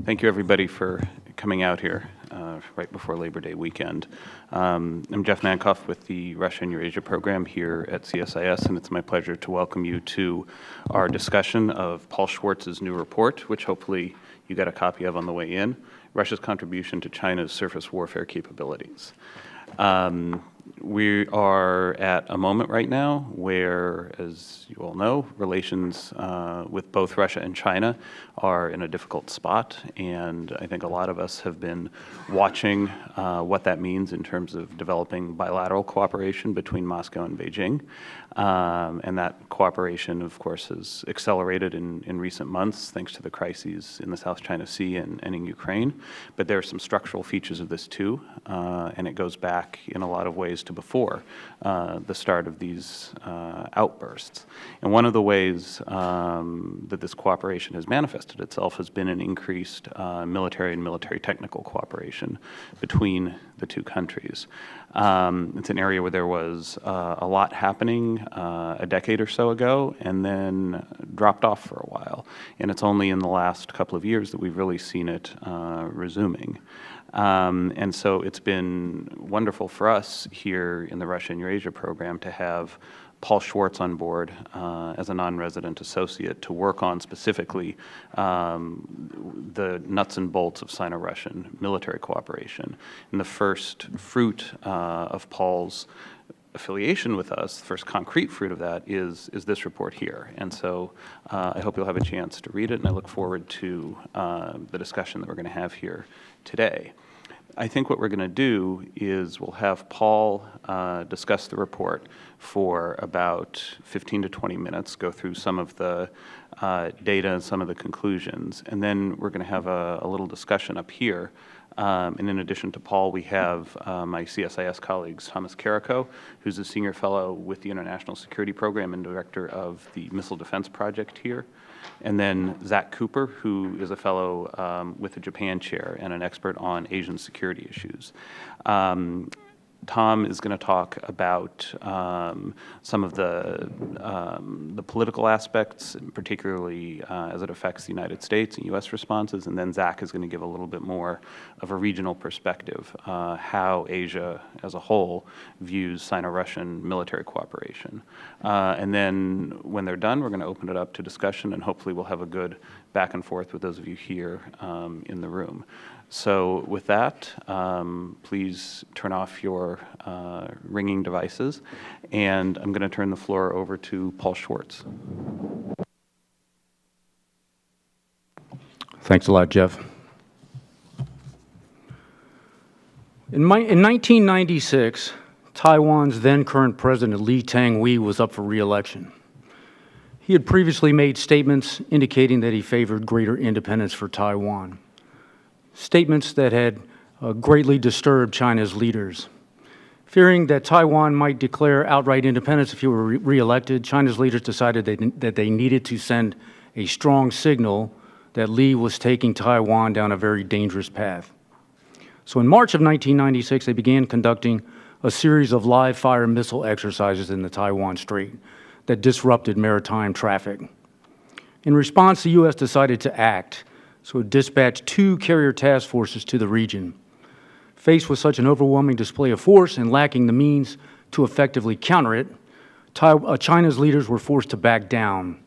Thank you, everybody, for coming out here right before Labor Day weekend. I'm Jeff Nankoff with the Russia and Eurasia program here at CSIS, and it's my pleasure to welcome you to our discussion of Paul Schwartz's new report, which hopefully you got a copy of on the way in, Russia's Contribution to China's Surface Warfare Capabilities. We are at a moment right now where, as you all know, relations with both Russia and China are in a difficult spot, and I think a lot of us have been watching what that means in terms of developing bilateral cooperation between Moscow and Beijing. And that cooperation, of course, has accelerated in recent months thanks to the crises in the South China Sea and in Ukraine. But there are some structural features of this too, and it goes back in a lot of ways to before the start of these outbursts. And one of the ways that this cooperation has manifested itself has been an increased military and military technical cooperation between the two countries. It's an area where there was a lot happening a decade or so ago and then dropped off for a while. And it's only in the last couple of years that we've really seen it resuming. And so it's been wonderful for us here in the Russia and Eurasia program to have Paul Schwartz on board as a non-resident associate to work on specifically the nuts and bolts of Sino-Russian military cooperation. And the first fruit of Paul's affiliation with us, the first concrete fruit of that is this report here. And so I hope you'll have a chance to read it, and I look forward to the discussion that we're going to have here today. I think what we're going to do is we'll have Paul discuss the report for about 15 to 20 minutes, go through some of the data and some of the conclusions, and then we're going to have a little discussion up here. And in addition to Paul, we have my CSIS colleagues, Thomas Carrico, who's a senior fellow with the International Security Program and director of the Missile Defense Project here, and then Zach Cooper, who is a fellow with the Japan chair and an expert on Asian security issues. Tom is going to talk about some of the political aspects, particularly as it affects the United States and U.S. responses, and then Zach is going to give a little bit more of a regional perspective, how Asia as a whole views Sino-Russian military cooperation. And then when they're done, we're going to open it up to discussion, and hopefully we'll have a good back and forth with those of you here in the room. So with that, please turn off your ringing devices, and I'm going to turn the floor over to Paul Schwartz. Thanks a lot, Jeff. In 1996, Taiwan's then current president Lee Teng-hui was up for re-election. He had previously made statements indicating that he favored greater independence for Taiwan. Statements that had greatly disturbed China's leaders. Fearing that Taiwan might declare outright independence if he were re-elected, China's leaders decided that they needed to send a strong signal that Lee was taking Taiwan down a very dangerous path. So in March of 1996, they began conducting a series of live-fire missile exercises in the Taiwan Strait that disrupted maritime traffic. In response, the U.S. decided to act. So it dispatched 2 carrier task forces to the region. Faced with such an overwhelming display of force and lacking the means to effectively counter it, China's leaders were forced to back down,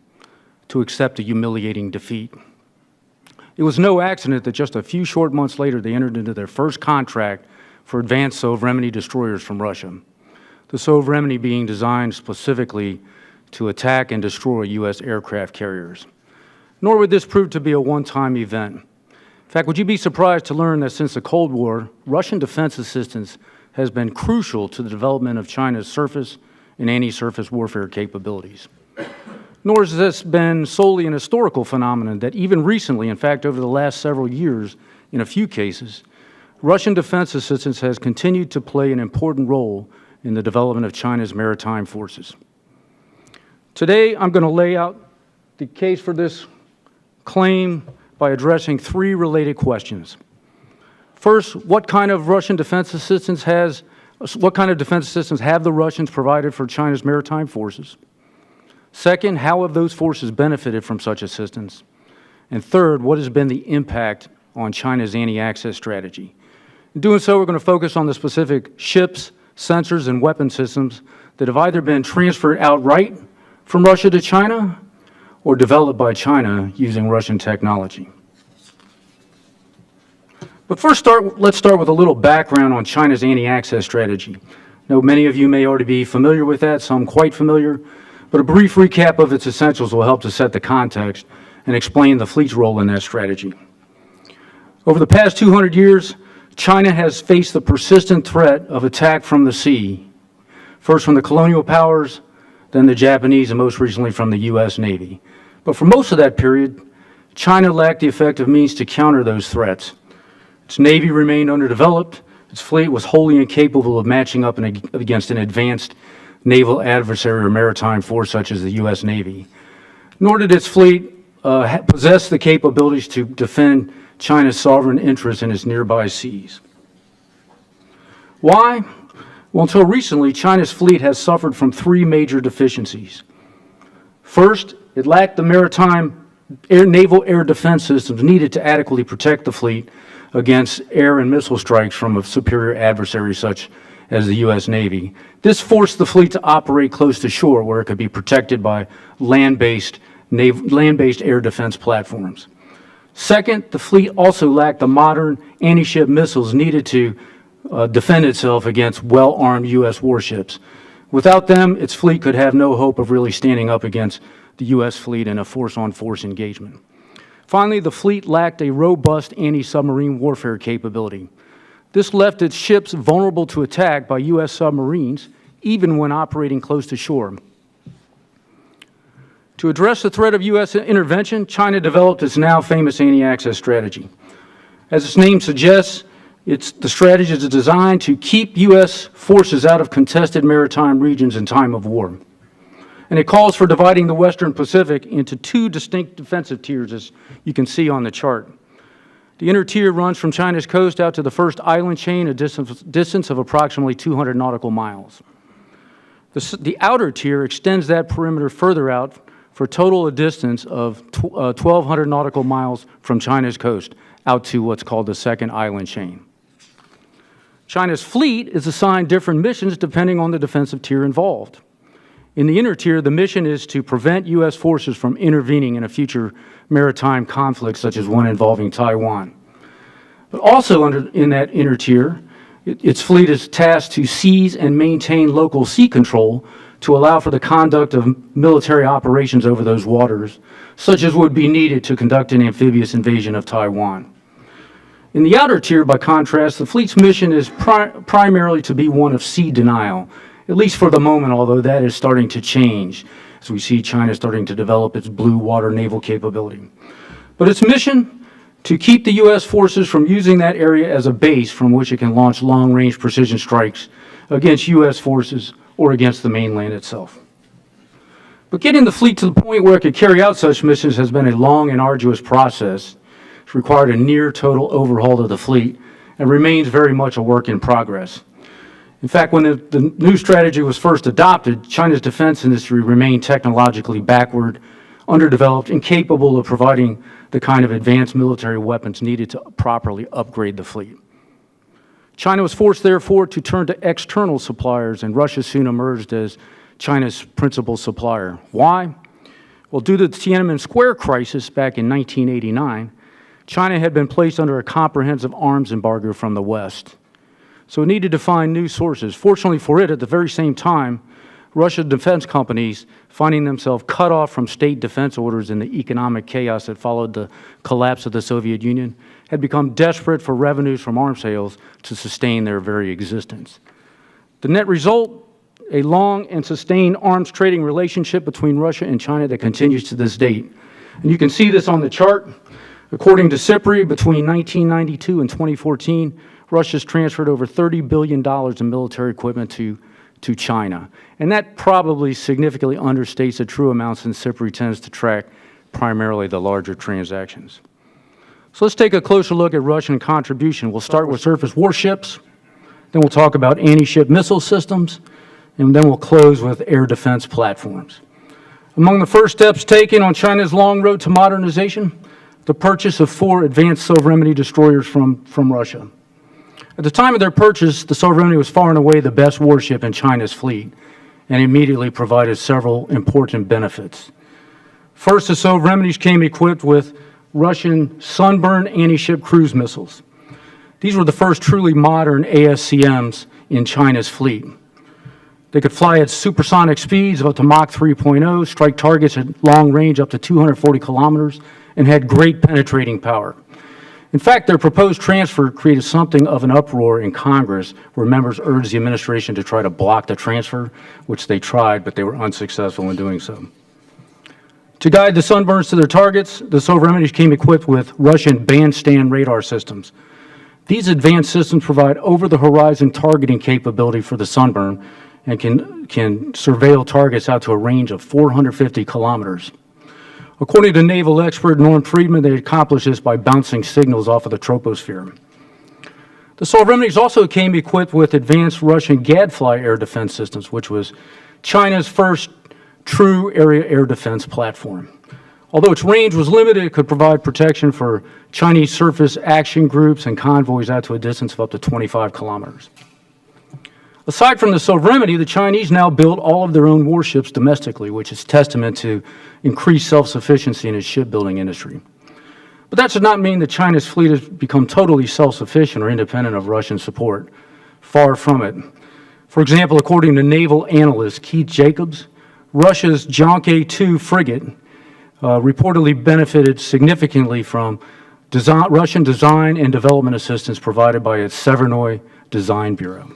to accept a humiliating defeat. It was no accident that just a few short months later they entered into their first contract for advanced Sov-Remedy destroyers from Russia, the Sov-Remedy being designed specifically to attack and destroy U.S. aircraft carriers. Nor would this prove to be a one-time event. In fact, would you be surprised to learn that since the Cold War, Russian defense assistance has been crucial to the development of China's surface and anti-surface warfare capabilities. Nor has this been solely an historical phenomenon that even recently, in fact, over the last several years, in a few cases, Russian defense assistance has continued to play an important role in the development of China's maritime forces. Today, I'm going to lay out the case for this claim by addressing 3 related questions. First, what kind of defense assistance have the Russians provided for China's maritime forces? Second, how have those forces benefited from such assistance? And third, what has been the impact on China's anti-access strategy? In doing so, we're going to focus on the specific ships, sensors, and weapon systems that have either been transferred outright from Russia to China or developed by China using Russian technology. But first, let's start with a little background on China's anti-access strategy. I know many of you may already be familiar with that, some quite familiar, but a brief recap of its essentials will help to set the context and explain the fleet's role in that strategy. Over the past 200 years, China has faced the persistent threat of attack from the sea, first from the colonial powers, then the Japanese, and most recently from the U.S. Navy. But for most of that period, China lacked the effective means to counter those threats. Its Navy remained underdeveloped, its fleet was wholly incapable of matching up against an advanced naval adversary or maritime force such as the U.S. Navy. Nor did its fleet possess the capabilities to defend China's sovereign interests in its nearby seas. Why? Well, until recently, China's fleet has suffered from three major deficiencies. First, it lacked the maritime naval air defense systems needed to adequately protect the fleet against air and missile strikes from a superior adversary such as the U.S. Navy. This forced the fleet to operate close to shore where it could be protected by land-based air defense platforms. Second, the fleet also lacked the modern anti-ship missiles needed to defend itself against well-armed U.S. warships. Without them, its fleet could have no hope of really standing up against the U.S. fleet in a force-on-force engagement. Finally, the fleet lacked a robust anti-submarine warfare capability. This left its ships vulnerable to attack by U.S. submarines, even when operating close to shore. To address the threat of U.S. intervention, China developed its now famous anti-access strategy. As its name suggests, the strategy is designed to keep U.S. forces out of contested maritime regions in time of war. And it calls for dividing the Western Pacific into two distinct defensive tiers, as you can see on the chart. The inner tier runs from China's coast out to the first island chain, a distance of approximately 200 nautical miles. The outer tier extends that perimeter further out for a total distance of 1,200 nautical miles from China's coast out to what's called the second island chain. China's fleet is assigned different missions depending on the defensive tier involved. In the inner tier, the mission is to prevent U.S. forces from intervening in a future maritime conflict, such as one involving Taiwan. But also in that inner tier, its fleet is tasked to seize and maintain local sea control to allow for the conduct of military operations over those waters, such as would be needed to conduct an amphibious invasion of Taiwan. In the outer tier, by contrast, the fleet's mission is primarily to be one of sea denial, at least for the moment, although that is starting to change as we see China starting to develop its blue water naval capability. But its mission, to keep the U.S. forces from using that area as a base from which it can launch long-range precision strikes against U.S. forces or against the mainland itself. But getting the fleet to the point where it could carry out such missions has been a long and arduous process. It's required a near-total overhaul of the fleet and remains very much a work in progress. In fact, when the new strategy was first adopted, China's defense industry remained technologically backward, underdeveloped, incapable of providing the kind of advanced military weapons needed to properly upgrade the fleet. China was forced, therefore, to turn to external suppliers, and Russia soon emerged as China's principal supplier. Why? Well, due to the Tiananmen Square crisis back in 1989, China had been placed under a comprehensive arms embargo from the West. So it needed to find new sources. Fortunately for it, at the very same time, Russian defense companies, finding themselves cut off from state defense orders in the economic chaos that followed the collapse of the Soviet Union, had become desperate for revenues from arms sales to sustain their very existence. The net result, a long and sustained arms trading relationship between Russia and China that continues to this date. And you can see this on the chart. According to SIPRI, between 1992 and 2014, Russia's transferred over $30 billion in military equipment to China. And that probably significantly understates the true amounts, since SIPRI tends to track primarily the larger transactions. So let's take a closer look at Russian contribution. We'll start with surface warships, then we'll talk about anti-ship missile systems, and then we'll close with air defense platforms. Among the first steps taken on China's long road to modernization, the purchase of 4 advanced Sovremeny destroyers from Russia. At the time of their purchase, the Sovremeny was far and away the best warship in China's fleet and immediately provided several important benefits. First, the Sovremenies came equipped with Russian Sunburn anti-ship cruise missiles. These were the first truly modern ASCMs in China's fleet. They could fly at supersonic speeds of up to Mach 3.0, strike targets at long range up to 240 kilometers, and had great penetrating power. In fact, their proposed transfer created something of an uproar in Congress, where members urged the administration to try to block the transfer, which they tried, but they were unsuccessful in doing so. To guide the Sunburns to their targets, the Sovremenies came equipped with Russian bandstand radar systems. These advanced systems provide over-the-horizon targeting capability for the Sunburn and can surveil targets out to a range of 450 kilometers. According to naval expert Norm Friedman, they accomplished this by bouncing signals off of the troposphere. The Sovremenies also came equipped with advanced Russian Gadfly air defense systems, which was China's first true area air defense platform. Although its range was limited, it could provide protection for Chinese surface action groups and convoys out to a distance of up to 25 kilometers. Aside from the Sovremeny, the Chinese now build all of their own warships domestically, which is testament to increased self-sufficiency in its shipbuilding industry. But that should not mean that China's fleet has become totally self-sufficient or independent of Russian support. Far from it. For example, according to naval analyst Keith Jacobs, Russia's Jiangke-2 frigate reportedly benefited significantly from Russian design and development assistance provided by its Severnoy Design Bureau.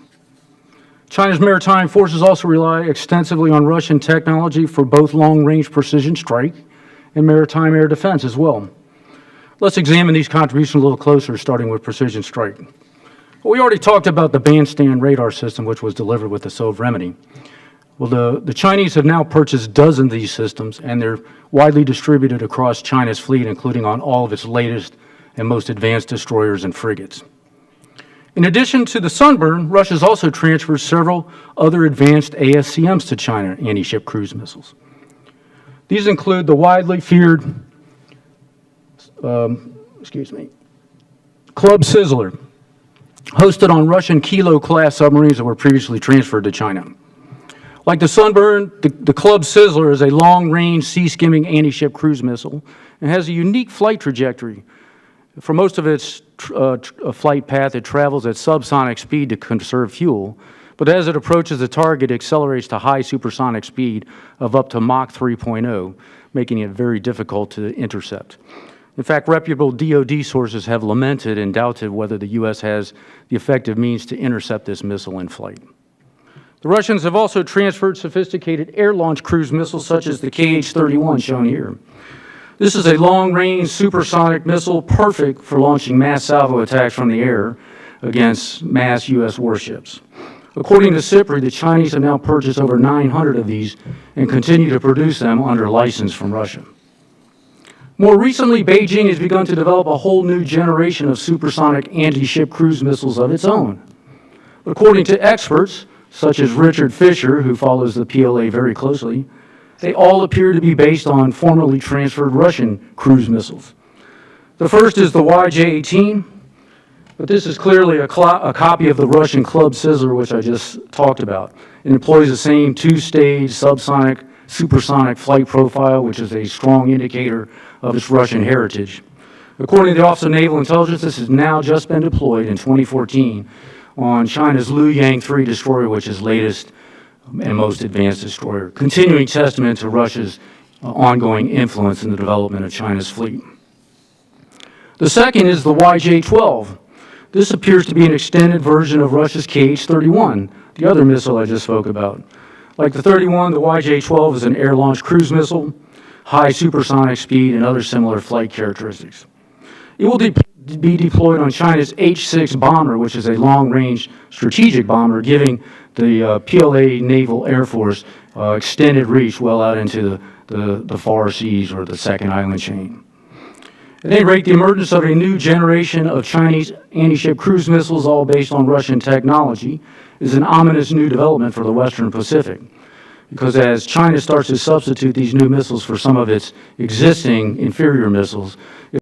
China's maritime forces also rely extensively on Russian technology for both long-range precision strike and maritime air defense as well. Let's examine these contributions a little closer, starting with precision strike. Well, we already talked about the bandstand radar system, which was delivered with the Sovremeny. Well, the Chinese have now purchased dozens of these systems, and they're widely distributed across China's fleet, including on all of its latest and most advanced destroyers and frigates. In addition to the Sunburn, Russia has also transferred several other advanced ASCMs to China, anti-ship cruise missiles. These include the widely feared, Club Sizzler, hosted on Russian Kilo-class submarines that were previously transferred to China. Like the Sunburn, the Club Sizzler is a long-range sea-skimming anti-ship cruise missile and has a unique flight trajectory. For most of its flight path, it travels at subsonic speed to conserve fuel, but as it approaches the target, it accelerates to high supersonic speed of up to Mach 3.0, making it very difficult to intercept. In fact, reputable DoD sources have lamented and doubted whether the U.S. has the effective means to intercept this missile in flight. The Russians have also transferred sophisticated air-launched cruise missiles such as the KH-31 shown here. This is a long-range supersonic missile perfect for launching mass salvo attacks from the air against mass U.S. warships. According to SIPRI, the Chinese have now purchased over 900 of these and continue to produce them under license from Russia. More recently, Beijing has begun to develop a whole new generation of supersonic anti-ship cruise missiles of its own. According to experts, such as Richard Fisher, who follows the PLA very closely, they all appear to be based on formerly transferred Russian cruise missiles. The first is the YJ-18, but this is clearly a copy of the Russian Club Sizzler, which I just talked about. It employs the same two-stage subsonic, supersonic flight profile, which is a strong indicator of its Russian heritage. According to the Office of Naval Intelligence, this has now just been deployed in 2014 on China's Luoyang 3 destroyer, which is latest and most advanced destroyer, continuing testament to Russia's ongoing influence in the development of China's fleet. The second is the YJ-12. This appears to be an extended version of Russia's KH-31, the other missile I just spoke about. Like the 31, the YJ-12 is an air-launched cruise missile, high supersonic speed, and other similar flight characteristics. It will be deployed on China's H-6 bomber, which is a long-range strategic bomber, giving the PLA Naval Air Force extended reach well out into the far seas or the second island chain. At any rate, the emergence of a new generation of Chinese anti-ship cruise missiles, all based on Russian technology, is an ominous new development for the Western Pacific. Because as China starts to substitute these new missiles for some of its existing inferior missiles,